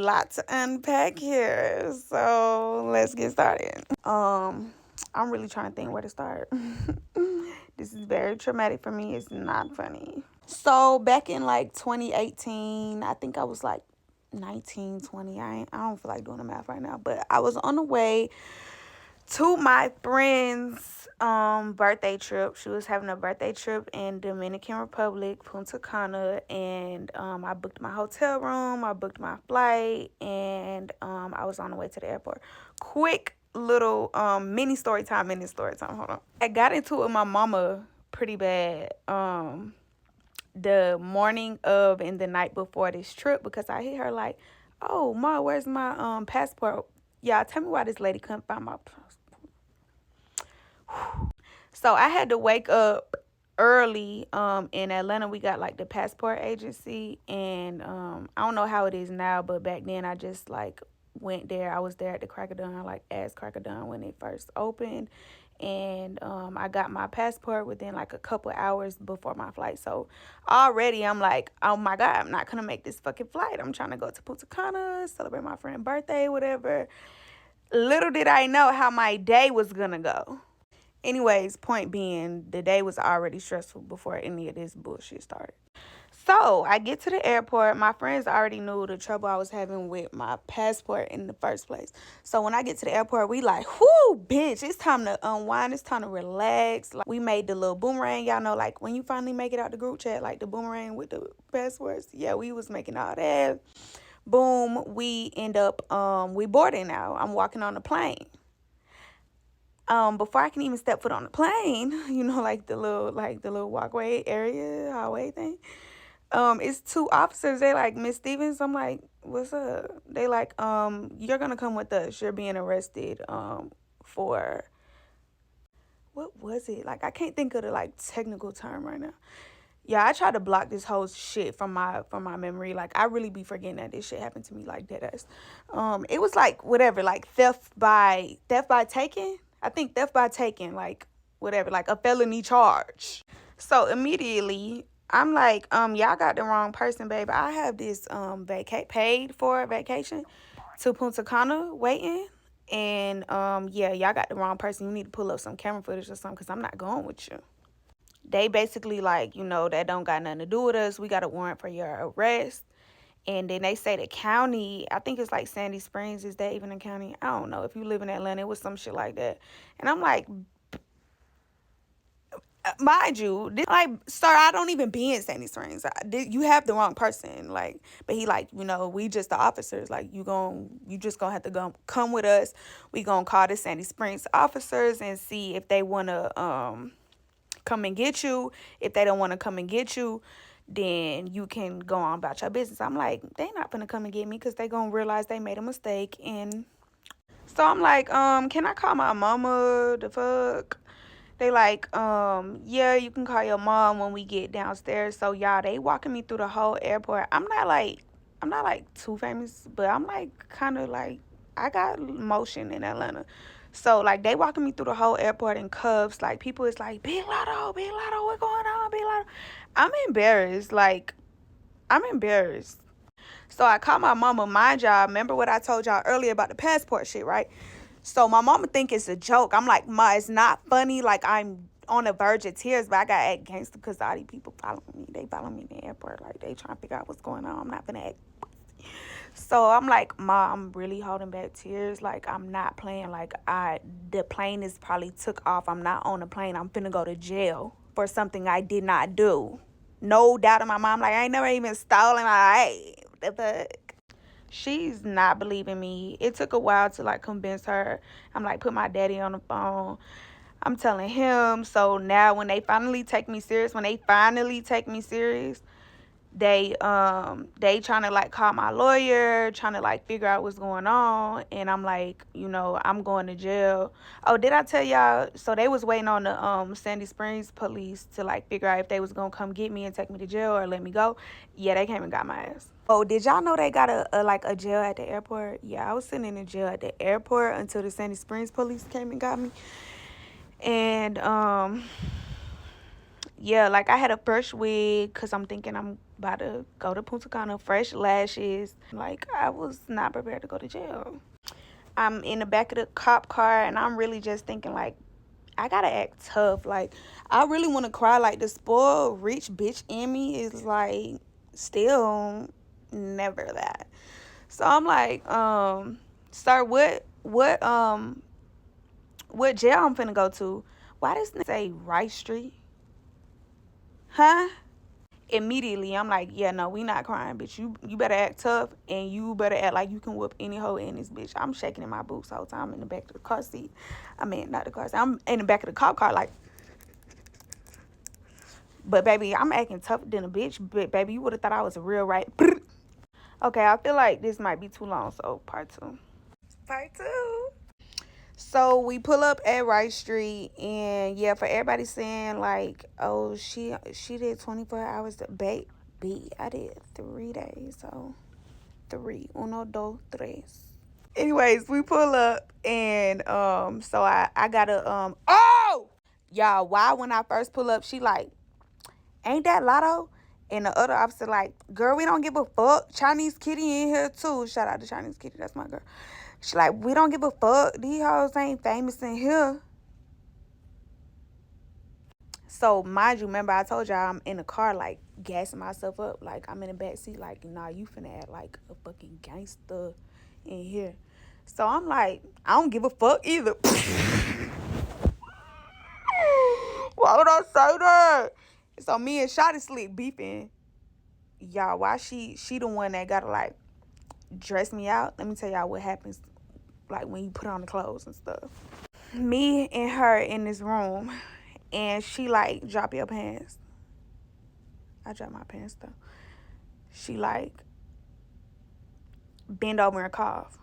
lot to unpack here. So let's get started. I'm really trying to think where to start. This is very traumatic for me. It's not funny. So back in like 2018, I think I was like 19, 20. I don't feel like doing the math right now, but I was on the way to my friend's birthday trip. She was having a birthday trip in Dominican Republic, Punta Cana, and I booked my hotel room, I booked my flight, and I was on the way to the airport. Quick little mini story time. Hold on. I got into it with my mama pretty bad the morning of and the night before this trip, because I hit her like, "Oh, Ma, where's my passport? Y'all, tell me why this lady couldn't find my passport." So I had to wake up early. In Atlanta, we got like the passport agency, and I don't know how it is now, but back then I just like went there. I was there at the crack of dawn, like as crack of dawn when it first opened, and I got my passport within like a couple hours before my flight. So already I'm like, oh my God, I'm not gonna make this fucking flight. I'm trying to go to Punta Cana, celebrate my friend's birthday, whatever. Little did I know how my day was gonna go. Anyways, point being, the day was already stressful before any of this bullshit started. So I get to the airport. My friends already knew the trouble I was having with my passport in the first place. So when I get to the airport, we like, whoo, bitch, it's time to unwind. It's time to relax. Like, we made the little boomerang. Y'all know, like, when you finally make it out the group chat, like the boomerang with the passports. Yeah, we was making all that. Boom, we end up, we boarding now. I'm walking on the plane. Before I can even step foot on the plane, you know, like the little walkway area, hallway thing. It's two officers. They like, "Miss Stevens." I'm like, "What's up?" They like, "You're gonna come with us. You're being arrested, for," what was it? Like, I can't think of the like technical term right now. Yeah, I tried to block this whole shit from my memory. Like, I really be forgetting that this shit happened to me, like, deadass. It was like whatever, like theft by taking. I think theft by taking, like whatever, like a felony charge. So immediately I'm like, y'all got the wrong person, babe. I have this paid for vacation to Punta Cana waiting. And yeah, y'all got the wrong person. You need to pull up some camera footage or something, because I'm not going with you. They basically like, you know, that don't got nothing to do with us. We got a warrant for your arrest. And then they say the county, I think it's like Sandy Springs. Is that even a county? I don't know. If you live in Atlanta, it was some shit like that. And I'm like, mind you, this, like, sir, I don't even be in Sandy Springs. You have the wrong person. Like, but he like, you know, we just the officers. Like, you just gonna have to come with us. We gonna call the Sandy Springs officers and see if they wanna come and get you. If they don't want to come and get you, then you can go on about your business. I'm like, they not gonna come and get me, because they gonna realize they made a mistake. And so I'm like, can I call my mama? The fuck? They like, yeah, you can call your mom when we get downstairs. So y'all, they walking me through the whole airport. I'm not like too famous, but I'm like kind of like, I got motion in Atlanta. So like, they walking me through the whole airport in cuffs. Like, people is like, Big Latto, what going on, Big Latto? I'm embarrassed. Like, I'm embarrassed. So I called my mama. Mind y'all, remember what I told y'all earlier about the passport shit, right? So my mama think it's a joke. I'm like, Ma, it's not funny. Like, I'm on the verge of tears, but I got to act gangster because all these people following me. They follow me in the airport. Like, they trying to figure out what's going on. I'm not going to act. So I'm like, Ma, I'm really holding back tears. Like, I'm not playing. Like, the plane is probably took off. I'm not on the plane. I'm finna go to jail for something I did not do. No doubt in my mind. Like, I ain't never even stolen my life. The fuck? She's not believing me. It took a while to like convince her. I'm like, put my daddy on the phone. I'm telling him. So now when they finally take me serious, they trying to like call my lawyer, trying to like figure out what's going on. And I'm like, you know, I'm going to jail. Oh, did I tell y'all? So they was waiting on the Sandy Springs police to like figure out if they was gonna come get me and take me to jail or let me go. Yeah, they came and got my ass. Oh, did y'all know they got a jail at the airport? Yeah, I was sitting in a jail at the airport until the Sandy Springs police came and got me. And yeah, like, I had a fresh wig because I'm thinking I'm about to go to Punta Cana, fresh lashes. Like, I was not prepared to go to jail. I'm in the back of the cop car, and I'm really just thinking, like, I gotta act tough. Like, I really want to cry. Like, the spoiled rich bitch in me is, like, still never that. So I'm like, sir, what jail I'm finna go to? Why does it say Rice Street? Huh? Immediately, I'm like, yeah, no, we not crying, bitch. You better act tough, and you better act like you can whoop any hoe in this bitch. I'm shaking in my boots the whole time in the back of the car seat. I mean, not the car seat. I'm in the back of the cop car, like. But baby, I'm acting tougher than a bitch. But baby, you would have thought I was a real right. Okay, I feel like this might be too long, so part two. Part two. So we pull up at Rice Street, and yeah, for everybody saying like, oh, she did 24 hours to bait. I did 3 days, so 3, 1, 2, 3. Anyways, we pull up, and so I gotta oh, y'all, why when I first pull up, she like, ain't that Latto? And the other officer like, girl, we don't give a fuck. Chinese Kitty in here too. Shout out to Chinese Kitty, that's my girl. She like, we don't give a fuck. These hoes ain't famous in here. So mind you, remember I told y'all I'm in the car like gassing myself up. Like I'm in the back seat like, nah, you finna act like a fucking gangster in here. So I'm like, I don't give a fuck either. Why would I say that? So me and Shotty sleep beefing. Y'all, why she the one that gotta like dress me out? Let me tell y'all what happens like when you put on the clothes and stuff. Me and her in this room, and she like, drop your pants. I drop my pants though. She like bend over and cough.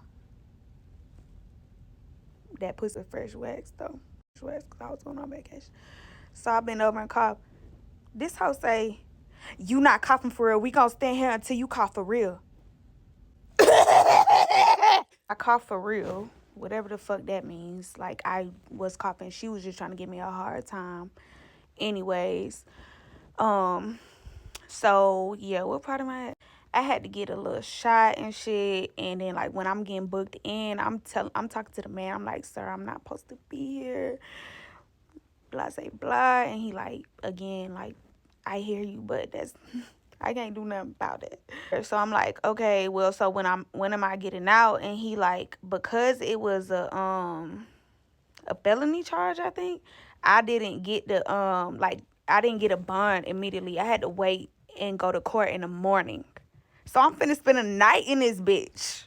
That pussy fresh wax though. Fresh wax, cause I was going on vacation. So I bend over and cough. This hoe say, you not coughing for real. We gonna stand here until you cough for real. I cough for real. Whatever the fuck that means. Like I was coughing. She was just trying to give me a hard time. Anyways. So yeah, what part am I at? I had to get a little shot and shit, and then like when I'm getting booked in, I'm talking to the man. I'm like, sir, I'm not supposed to be here. Blah say blah, and he like, again, like, I hear you, but that's I can't do nothing about it. So I'm like, okay, well, so when am I getting out? And he like, because it was a felony charge, I think, I didn't get the I didn't get a bond immediately. I had to wait and go to court in the morning. So I'm finna spend a night in this bitch.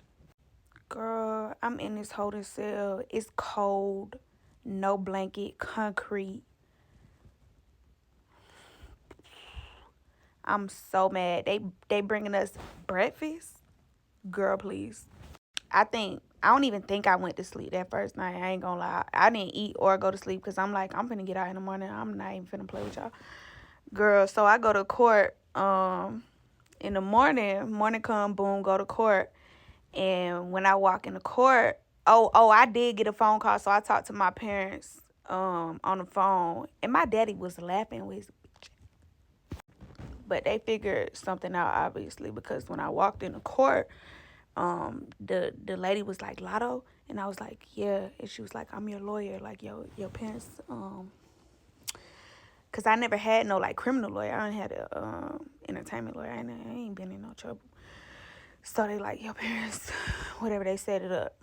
Girl, I'm in this holding cell. It's cold. No blanket. Concrete. I'm so mad. They bringing us breakfast. Girl, please. I don't even think I went to sleep that first night. I ain't gonna lie. I didn't eat or go to sleep because I'm like, I'm finna get out in the morning. I'm not even finna play with y'all. Girl, so I go to court in the morning come, boom, go to court. And when I walk in the court, I did get a phone call, so I talked to my parents on the phone, and my daddy was laughing with his bitch. But they figured something out, obviously, because when I walked in the court, the lady was like, Latto? And I was like, yeah. And she was like, I'm your lawyer, like your parents, because I never had no like criminal lawyer. I done had a entertainment lawyer. I ain't been in no trouble. So they like, your parents, whatever, they set it up.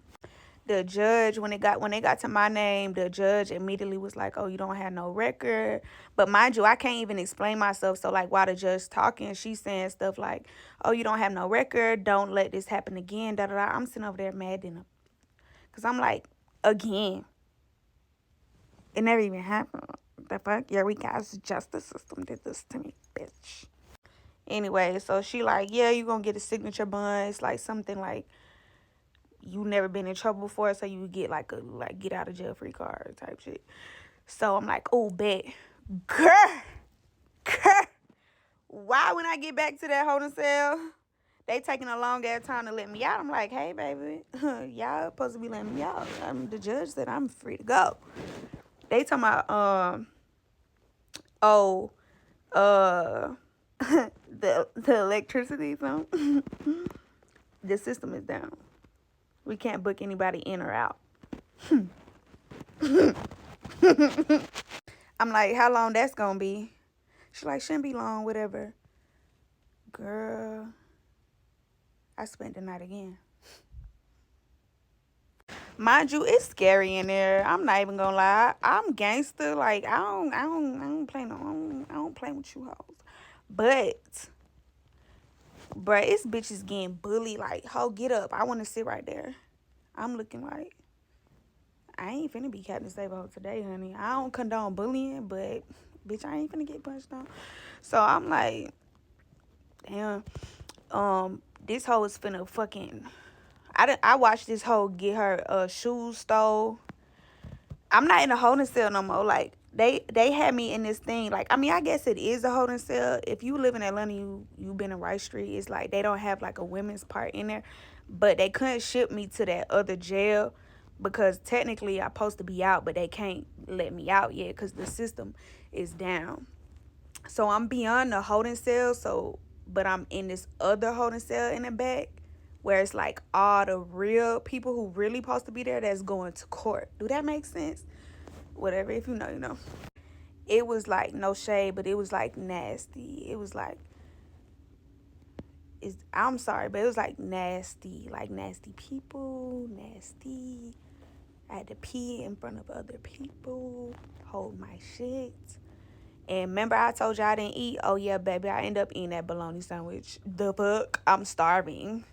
The judge, when they got to my name, the judge immediately was like, oh, you don't have no record. But mind you, I can't even explain myself. So like while the judge talking, she's saying stuff like, oh, you don't have no record. Don't let this happen again. Da da da. I'm sitting over there mad in them. Because I'm like, again. It never even happened. The fuck? Yeah, we guys, justice system did this to me, bitch. Anyway, so she like, yeah, you gonna get a signature bond. It's like something like you never been in trouble before, so you get like a get out of jail free card type shit. So I'm like, oh, bet. Girl. Why when I get back to that holding cell, they taking a long ass time to let me out? I'm like, hey, baby, y'all supposed to be letting me out. The judge said I'm free to go. They talking about, the electricity zone. The system is down. We can't book anybody in or out. I'm like, how long that's gonna be? She's like, shouldn't be long, whatever. Girl, I spent the night again. Mind you, it's scary in there. I'm not even gonna lie. I'm gangster. Like I don't play no, I don't play with you hoes. But, bruh, it's bitches getting bullied. Like, ho, get up. I want to sit right there. I'm looking like, I ain't finna be Captain Sable today, honey. I don't condone bullying, but bitch, I ain't finna get punched on. So I'm like, damn. This hoe is finna fucking. I watched this hoe get her shoes stole. I'm not in a holding cell no more. Like they had me in this thing. Like, I mean, I guess it is a holding cell. If you live in Atlanta, you been in Rice Street. It's like they don't have like a women's part in there, but they couldn't ship me to that other jail because technically I'm supposed to be out, but they can't let me out yet because the system is down. So I'm beyond the holding cell. But I'm in this other holding cell in the back where it's like all the real people who really supposed to be there that's going to court. Do that make sense? Whatever. If you know, you know. It was like no shade, but it was like nasty. It was like, I'm sorry, but it was like nasty people, nasty. I had to pee in front of other people, hold my shit. And remember I told you I didn't eat? Oh, yeah, baby, I end up eating that bologna sandwich. The fuck? I'm starving.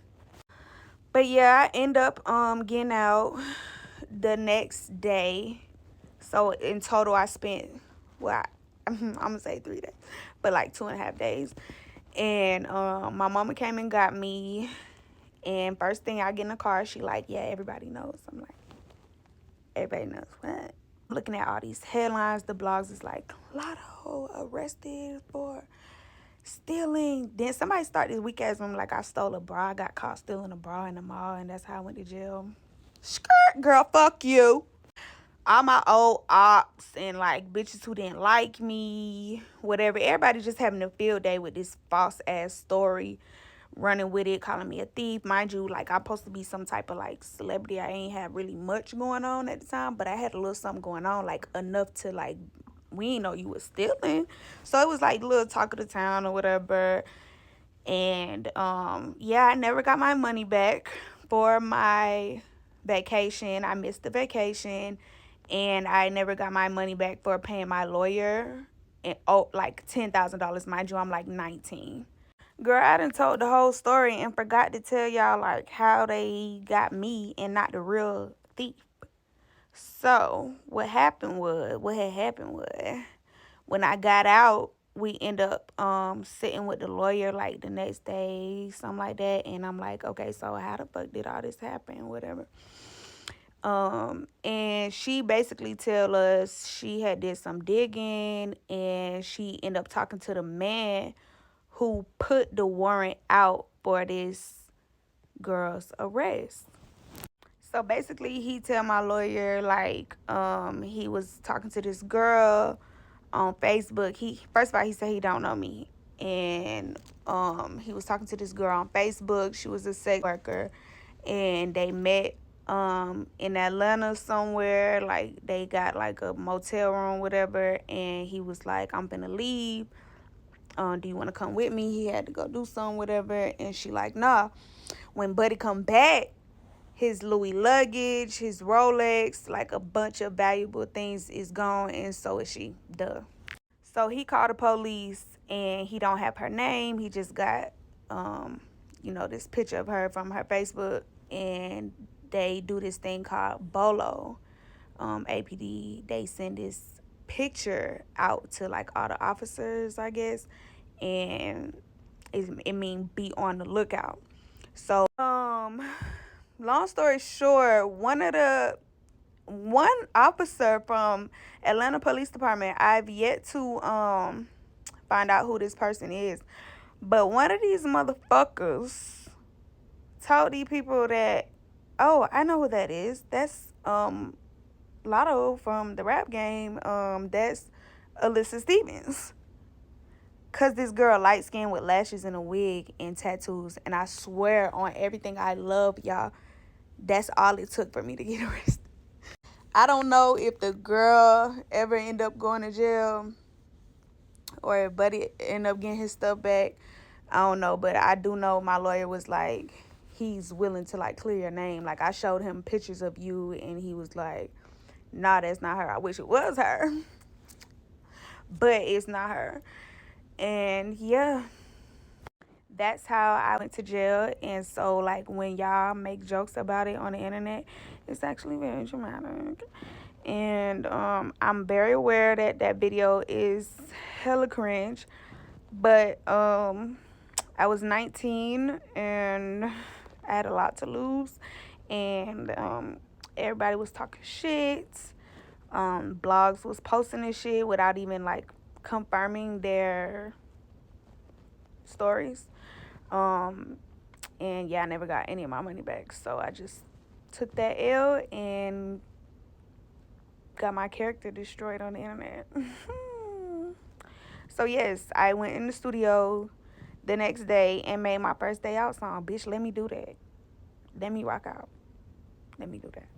But, yeah, I end up getting out the next day. So, in total, I spent, well, I'm going to say 3 days. But, like, 2.5 days. And my mama came and got me. And first thing I get in the car, she like, yeah, everybody knows. I'm like, everybody knows what? Looking at all these headlines, the blogs is like, Latto arrested for stealing. Then somebody started this weak ass room like I stole a bra. I got caught stealing a bra in the mall, and that's how I went to jail. Skirt, girl, fuck you. All my old ops and like bitches who didn't like me, whatever. Everybody just having a field day with this false ass story, running with it, calling me a thief. Mind you, like I'm supposed to be some type of like celebrity. I ain't have really much going on at the time, but I had a little something going on, like enough to like, we ain't know you was stealing. So it was like a little talk of the town or whatever. And yeah, I never got my money back for my vacation. I missed the vacation, and I never got my money back for paying my lawyer, and like $10,000. Mind you, I'm like 19. Girl, I done told the whole story and forgot to tell y'all like how they got me and not the real thief. So what had happened was when I got out, we end up sitting with the lawyer like the next day, something like that. And I'm like, okay, so how the fuck did all this happen? Whatever. And she basically tell us she had did some digging and she ended up talking to the man who put the warrant out for this girl's arrest. So basically he tell my lawyer like he was talking to this girl on Facebook. He first of all he said he don't know me. And he was talking to this girl on Facebook. She was a sex worker and they met in Atlanta somewhere. Like they got like a motel room, whatever, and he was like, I'm gonna leave. Do you want to come with me? He had to go do something, whatever. And she like, nah. When Buddy come back, his Louis luggage, his Rolex, like a bunch of valuable things is gone, and so is she. Duh. So he called the police, and he don't have her name. He just got, this picture of her from her Facebook, and they do this thing called BOLO. APD, they send this picture out to like all the officers, I guess, and it mean be on the lookout. So long story short, one officer from Atlanta Police Department, I've yet to find out who this person is, but one of these motherfuckers told these people that, oh, I know who that is. That's Latto from the rap game. That's Alyssa Stevens. Cause this girl light skinned with lashes and a wig and tattoos, and I swear on everything I love, y'all, that's all it took for me to get arrested. I don't know if the girl ever end up going to jail or if Buddy end up getting his stuff back. I don't know, but I do know my lawyer was like, he's willing to like clear your name. Like I showed him pictures of you, and he was like, nah, that's not her. I wish it was her, but it's not her. And yeah, that's how I went to jail. And so like when y'all make jokes about it on the internet, it's actually very dramatic. And I'm very aware that that video is hella cringe, but I was 19 and I had a lot to lose, and everybody was talking shit. Blogs was posting this shit without even like confirming their stories. And yeah, I never got any of my money back, so I just took that L and got my character destroyed on the internet. So yes, I went in the studio the next day and made my first day out song. Bitch, let me do that. Let me rock out. Let me do that.